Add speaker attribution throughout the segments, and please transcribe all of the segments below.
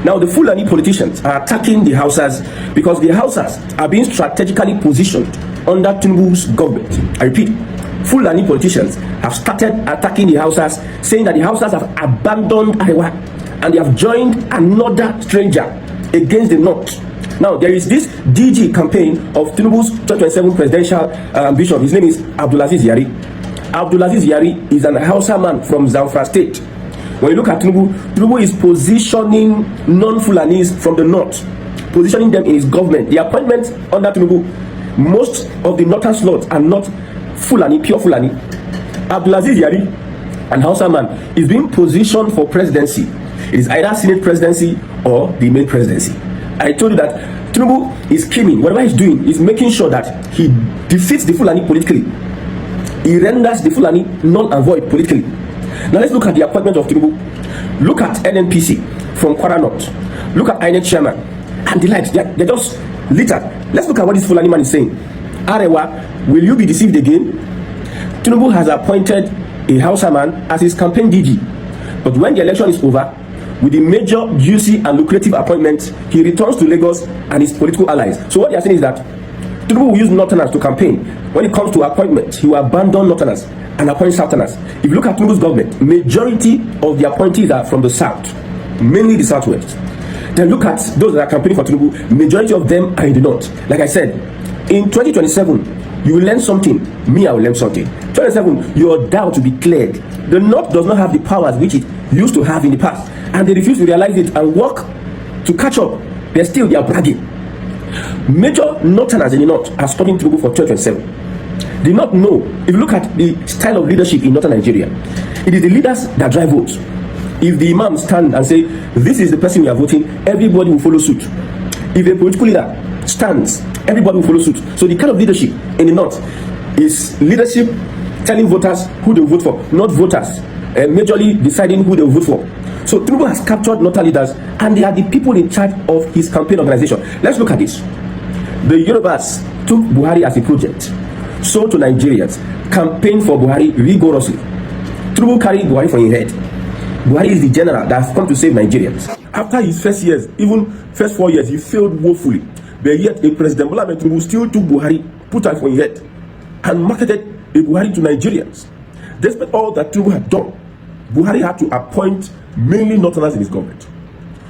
Speaker 1: Now, the Fulani politicians are attacking the Hausas because the Hausas are being strategically positioned under Tinubu's government. I repeat, Fulani politicians have started attacking the Hausas, saying that the Hausas have abandoned Arewa and they have joined another stranger against the North. Now, there is this DG campaign of Tinubu's 2027 presidential ambition. His name is Abdulaziz Yari. Abdulaziz Yari is an Hausa man from Zamfara State. When you look at Tinubu, Tinubu is positioning non-Fulanis from the north, positioning them in his government. The appointments under Tinubu, most of the northern slots are not Fulani, pure Fulani. Abdulaziz Yari, an Hausa man, is being positioned for presidency. It is either Senate presidency or the main presidency. I told you that Tinubu is scheming. Whatever he's doing is making sure that he defeats the Fulani politically. He renders the Fulani null and void politically. Now let's look at the appointment of Tinubu. Look at NNPC from Kwara North. Look at INEC chairman and the likes. They're just littered. Let's look at what this Fulani man is saying. Arewa, will you be deceived again? Tinubu has appointed a Hausa man as his campaign DG. But when the election is over, with the major, juicy and lucrative appointments, he returns to Lagos and his political allies. So what they are saying is that Tinubu will use Northerners to campaign. When it comes to appointments, he will abandon Northerners and appoint Southerners. If you look at Tinubu's government, majority of the appointees are from the South, mainly the Southwest. Then look at those that are campaigning for Tinubu, majority of them are in the North. Like I said, in 2027, you will learn something, me I will learn something. 2027, your doubt will be cleared. The North does not have the powers which it used to have in the past, and they refuse to realize it and work to catch up. They are bragging. Major Northerners in the North are stopping Tinubu for 2027. They not know. If you look at the style of leadership in Northern Nigeria, it is the leaders that drive votes. If the imam stand and say, this is the person we are voting, everybody will follow suit. If a political leader stands, everybody will follow suit. So the kind of leadership in the North is leadership telling voters who they will vote for, not voters majorly deciding who they will vote for. So Tinubu has captured Northern leaders and they are the people in charge of his campaign organization. Let's look at this. The Yorubas took Buhari as a project. So to Nigerians, campaign for Buhari rigorously. Tinubu carried Buhari for his head. Buhari is the general that has come to save Nigerians. After his first years, even first 4 years, he failed woefully. But yet, a President Bola Ahmed Tinubu still took Buhari, put her for his head, and marketed a Buhari to Nigerians. Despite all that Tinubu had done, Buhari had to appoint mainly Northerners in his government.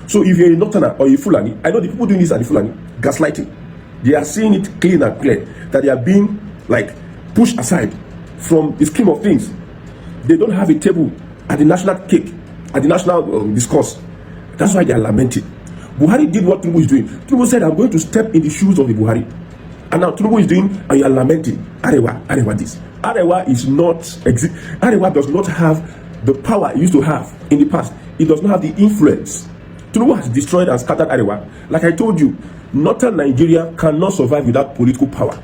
Speaker 1: So if you're a Northerner or a Fulani, I know the people doing this are the Fulani, gaslighting. They are seeing it clean and clear that they are being pushed aside from the scheme of things. They don't have a table at the national cake, at the national discourse. That's why they are lamenting. Buhari did what Tinubu is doing. Tinubu said, I'm going to step in the shoes of the Buhari. And now Tinubu is doing, and you are lamenting. Arewa this. Arewa does not have the power it used to have in the past. It does not have the influence. Tinubu has destroyed and scattered Arewa. Like I told you, Northern Nigeria cannot survive without political power.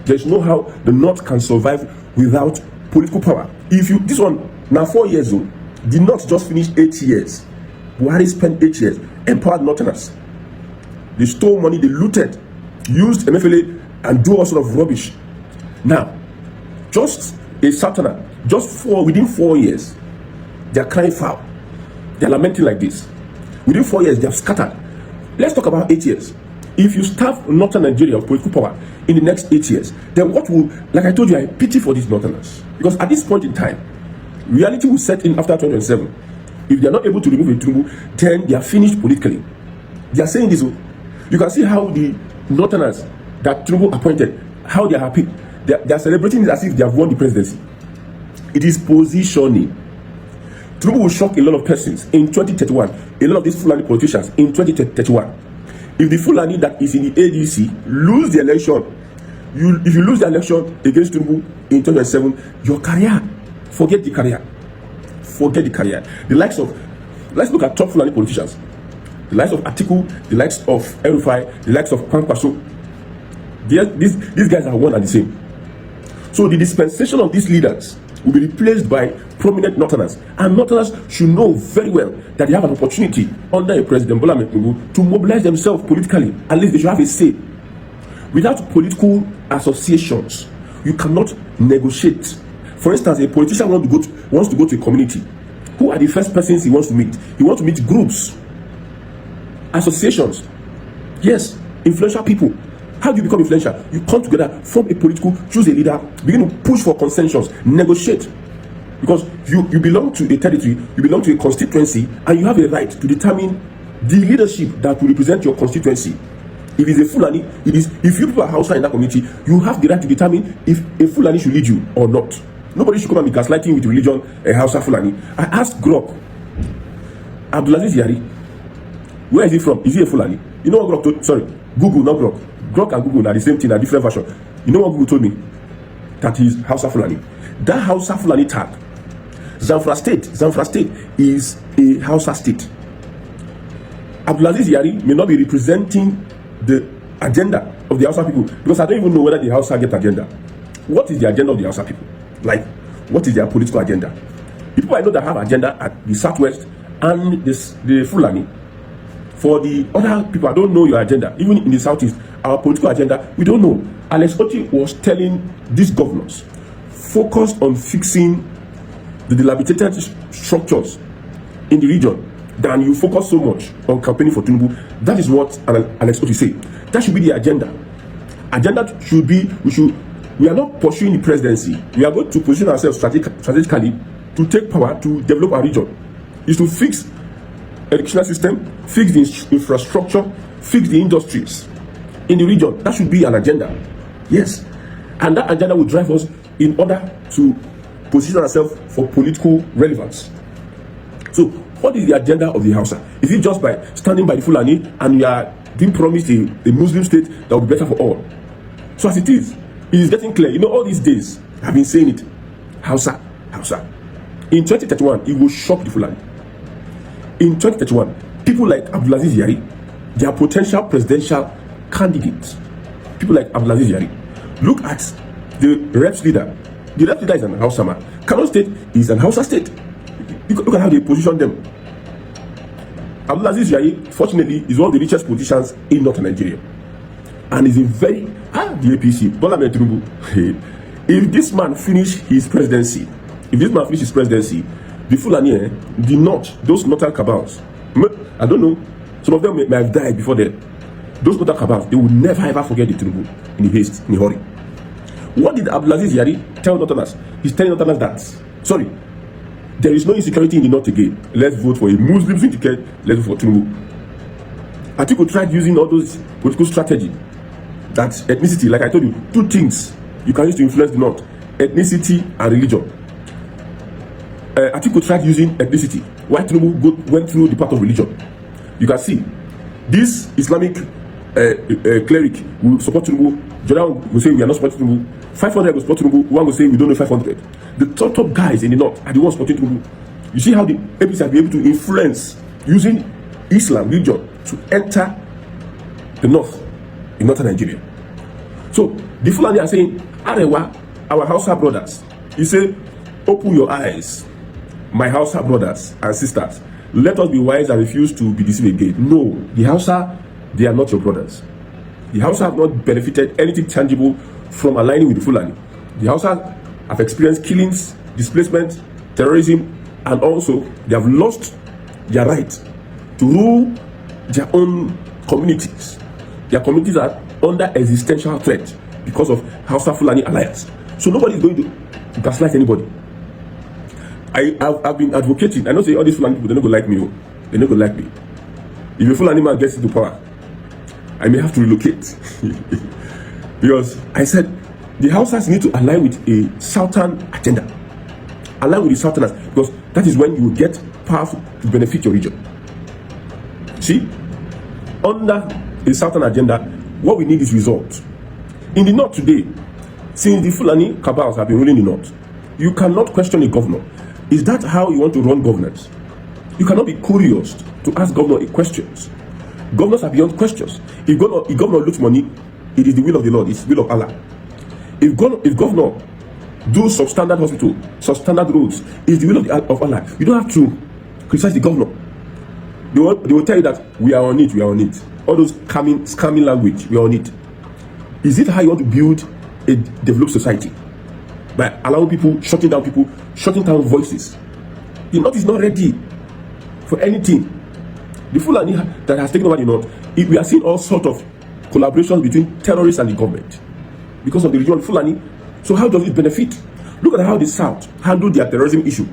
Speaker 1: There's no how the North can survive without political power. This one, now 4 years old, did not just finish 8 years. Buhari spent 8 years, empowered Northerners. They stole money, they looted, used MFLA, and do all sort of rubbish. Now, just a Southerner, within 4 years, they are crying foul. They are lamenting like this. Within 4 years, they have scattered. Let's talk about 8 years. If you starve Northern Nigeria of political power in the next 8 years, then what will, like I told you, I pity for these Northerners. Because at this point in time, reality will set in after 2027. If they are not able to remove a Tinubu, then they are finished politically. They are saying this. You can see how the Northerners that Tinubu appointed, how they are happy. They are celebrating it as if they have won the presidency. It is positioning. Tinubu will shock a lot of persons in 2031. A lot of these Fulani politicians in 2031. If the Fulani that is in the ADC lose the election, if you lose the election against Tinubu in 2027, your career, forget the career. Forget the career. The likes of, let's look at top Fulani politicians. The likes of Atiku, the likes of Erupts, the likes of Kwankwaso. These guys are one and the same. So the dispensation of these leaders will be replaced by prominent Northerners. And Northerners should know very well that they have an opportunity under a President Bola Ahmed Tinubu to mobilize themselves politically. At least they should have a say. Without political associations, you cannot negotiate. For instance, a politician wants to go to a community. Who are the first persons he wants to meet? He wants to meet groups. associations. Yes, influential people. How do you become influential? You come together, form a political, choose a leader, begin to push for consensus, negotiate. Because you belong to a territory, you belong to a constituency, and you have a right to determine the leadership that will represent your constituency. If it's a Fulani, if you people are Hausa in that community, you have the right to determine if a Fulani should lead you or not. Nobody should come and be gaslighting with religion, a Hausa Fulani. I asked Grok, Abdulaziz Yari, where is he from? Is he a Fulani? You know what Grok told? Sorry, Google, not Grok. Grok and Google are the same thing, are different version. You know what Google told me? That he's Hausa Fulani. That Hausa Fulani tag, Zamfara State is a Hausa state. Abdulaziz Yari may not be representing the agenda of the Hausa people, because I don't even know whether the Hausa get agenda. What is the agenda of the Hausa people? Like, what is their political agenda? The people I know that have agenda at the Southwest and the Fulani. For the other people, I don't know your agenda. Even in the Southeast, our political agenda, we don't know. Alex Otti was telling these governors, focus on fixing the dilapidated structures in the region than you focus so much on campaigning for Tinubu. That is what Alex Otti said. That should be the agenda. Agenda should be, we are not pursuing the presidency. We are going to position ourselves strategically to take power to develop our region. Is to fix educational system, fix the infrastructure, fix the industries in the region. That should be an agenda. Yes. And that agenda will drive us in order to position ourselves for political relevance. So, what is the agenda of the Hausa? Is it just by standing by the Fulani and we are being promised a Muslim state that will be better for all? So as it is getting clear. You know, all these days, I've been saying it. Hausa. In 2031, it will shock the Fulani. In 2031, people like Abdulaziz Yari, they are potential presidential candidates. People like Abdulaziz Yari. Look at the Erupts leader. The Erupts leader is an Hausa man. Kano State is an Hausa state. Look at how they position them. Abdulaziz Yari, fortunately, is one of the richest politicians in northern Nigeria. And is a very, the APC, Bola Ahmed Tinubu. If this man finish his presidency, the Fulani, the North, those northern cabals, I don't know, some of them may have died before then. Those northern cabals, they will never ever forget the Tinubu in the haste, in the hurry. What did Abdulaziz Yari tell Northerners? He's telling Northerners that, sorry, there is no insecurity in the North again. Let's vote for a Muslim syndicate, let's vote for Tinubu. Atiku tried using all those political strategy. That ethnicity, like I told you, two things you can use to influence the North: ethnicity and religion. Atiku tried using ethnicity, while Tinubu went through the part of religion. You can see this Islamic cleric will support Tinubu. Jordan will say we are not supporting Tinubu. 500 will support Tinubu. One will say we don't know 500. The top guys in the North are the ones supporting Tinubu. You see how the APC have been able to influence using Islam religion to enter the North in northern Nigeria. So the Fulani are saying, Arewa, our Hausa brothers, he say, open your eyes, my Hausa brothers and sisters. Let us be wise and refuse to be deceived again. No, the Hausa, they are not your brothers. The Hausa have not benefited anything tangible from aligning with the Fulani. The Hausa have experienced killings, displacement, terrorism, and also they have lost their right to rule their own communities. Their communities are under existential threat because of Hausa Fulani alliance. So nobody is going to gaslight anybody. I've been advocating. I know say all these Fulani people, they're not going to like me. They're not going to like me. If a Fulani man gets into power, I may have to relocate. Because I said the Hausas need to align with a southern agenda. Align with the southerners, because that is when you will get power to benefit your region. See, under the southern agenda, what we need is results. In the North today, since the Fulani cabals have been ruling the North, you cannot question a governor. Is that how you want to run governance? You cannot be curious to ask governor questions. Governors are beyond questions. If governor looks money, it is the will of the Lord, it's the will of Allah. If governor do substandard hospital, substandard roads, it's the will of Allah. You don't have to criticize the governor. They will tell you that we are on it, we are on it. All those scamming language, we are on it. Is it how you want to build a developed society? By allowing people, shutting down voices. The North is not ready for anything. The Fulani that has taken over the north, we are seeing all sorts of collaborations between terrorists and the government because of the regional Fulani. So how does it benefit? Look at how the South handled their terrorism issue.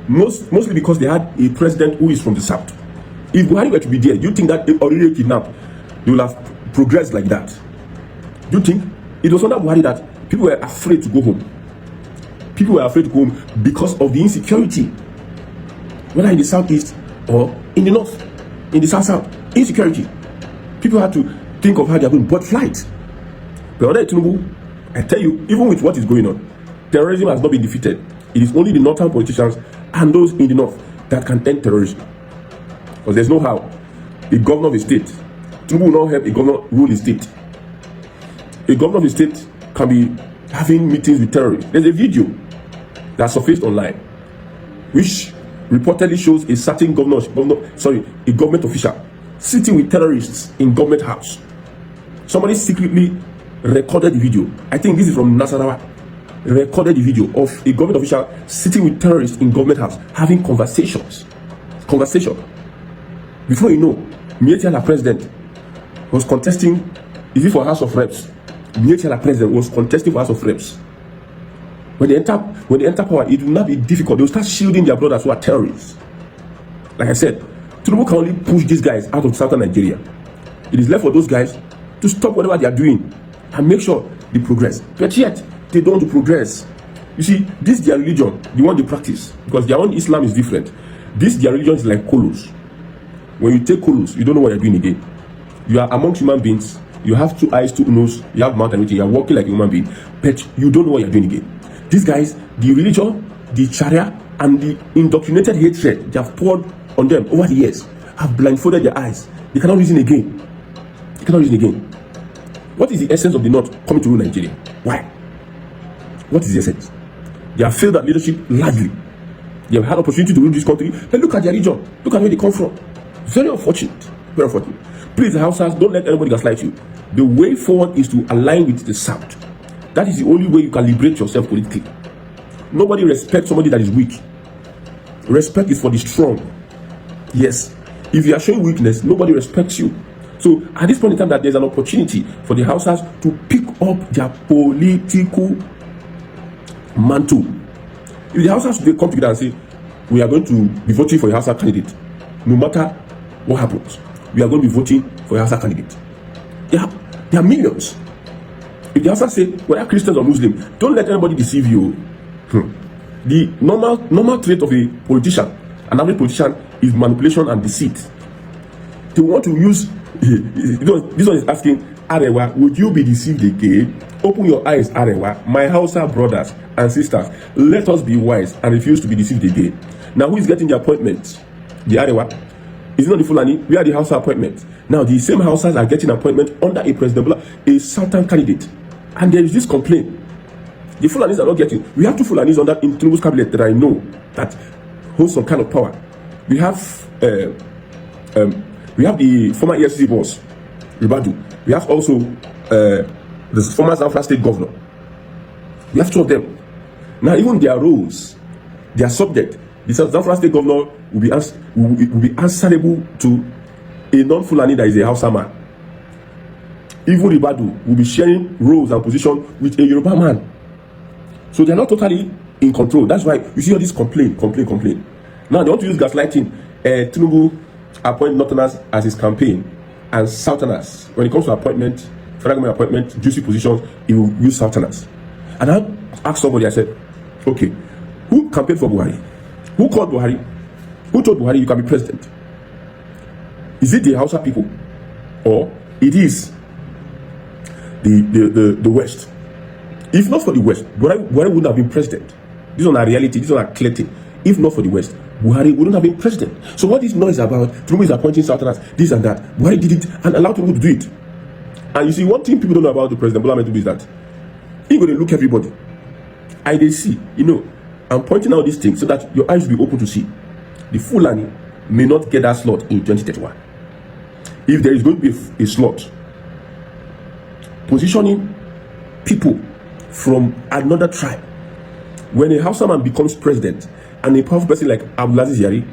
Speaker 1: Mostly because they had a president who is from the South. If Buhari were to be there, do you think that already kidnapped, they will have progressed like that? Do you think? It was under Buhari that people were afraid to go home. People were afraid to go home because of the insecurity. Whether in the southeast or in the north, in the south, insecurity. People had to think of how they are going to board flights. But under Tinubu, I tell you, even with what is going on, terrorism has not been defeated. It is only the northern politicians and those in the north that can end terrorism. Because there's no how. A governor of a state, Tinubu will not help a governor rule a state. A governor of a state can be having meetings with terrorists. There's a video that surfaced online, which reportedly shows a certain a government official sitting with terrorists in government house. Somebody secretly recorded the video. I think this is from Nasarawa. Recorded the video of a government official sitting with terrorists in government house having conversation. Before you know, Mietiala president was contesting, is it for House of Reps? Mietiala president was contesting for House of Reps. When they enter power, it will not be difficult. They will start shielding their brothers who are terrorists. Like I said, Tinubu can only push these guys out of southern Nigeria. It is left for those guys to stop whatever they are doing and make sure they progress. But yet, they don't want to progress. You see, this is their religion, the one they practice, because their own Islam is different. This their religion is like kolos. When you take kolos, you don't know what you're doing again. You are amongst human beings. You have 2 eyes, 2 nose, you have mouth and everything. You are walking like a human being, but you don't know what you're doing again. These guys, the religion, the Sharia, and the indoctrinated hatred they have poured on them over the years have blindfolded their eyes. They cannot reason again. What is the essence of the North coming to rule Nigeria? Why? What is the essence? They have failed at leadership largely. They have had opportunity to rule this country. Then look at their region. Look at where they come from. Very unfortunate. Very unfortunate. Please, the Hausas, don't let anybody gaslight you. The way forward is to align with the South. That is the only way you can liberate yourself politically. Nobody respects somebody that is weak. Respect is for the strong. Yes. If you are showing weakness, nobody respects you. So at this point in time, that there's an opportunity for the Hausas to pick up their political mantle. If the Hausas today come together and say, we are going to be voting for a Hausa candidate, no matter what happens, we are going to be voting for a Hausa candidate. There are millions. If the Hausas say, whether Christians or Muslims, don't let anybody deceive you. The normal trait of a politician, an average politician, is manipulation and deceit. They want to use, this one is asking, Arewa, would you be deceived again? Open your eyes, Arewa, my Hausa brothers and sisters. Let us be wise and refuse to be deceived again. Now, who is getting the appointment? The Arewa. Is it not the Fulani? We are the Hausa appointment. Now, the same Hausas are getting appointment under a President Bola, a southern candidate. And there is this complaint. The Fulanis are not getting. We have 2 Fulanis under in Tinubu's cabinet that I know that hold some kind of power. We have the former EFCC boss, Ribadu. We have also the former Zamfara state governor. We have 2 of them. Now, even their roles, their subject, the Zamfara state governor will be answerable to a non-Fulani that is a Hausa man. Even Ribadu will be sharing roles and position with a Yoruba man. So they are not totally in control. That's why you see all this complaint. Now they want to use gaslighting. Tinubu appoint Northerners as his campaign and Southerners. When it comes to appointment, federal government appointment, juicy positions, he will use Southerners. And I asked somebody, I said, okay, who campaigned for Buhari? Who called Buhari? Who told Buhari you can be president? Is it the Hausa people? Or it is the West? If not for the West, Buhari wouldn't have been president. This is not a reality, this is not a clear thing. If not for the West, Buhari wouldn't have been president. So what this noise about, Tinubu is appointing Southerners, this and that, Buhari did it and allowed Tinubu to do it. And you see, one thing people don't know about the President Bola Ahmed Tinubu is that he's going to look everybody. I see, I'm pointing out these things so that your eyes will be open to see. The Fulani may not get that slot in 2031. If there is going to be a slot, positioning people from another tribe. When a Hausa man becomes president and a powerful person like Abdulaziz Yari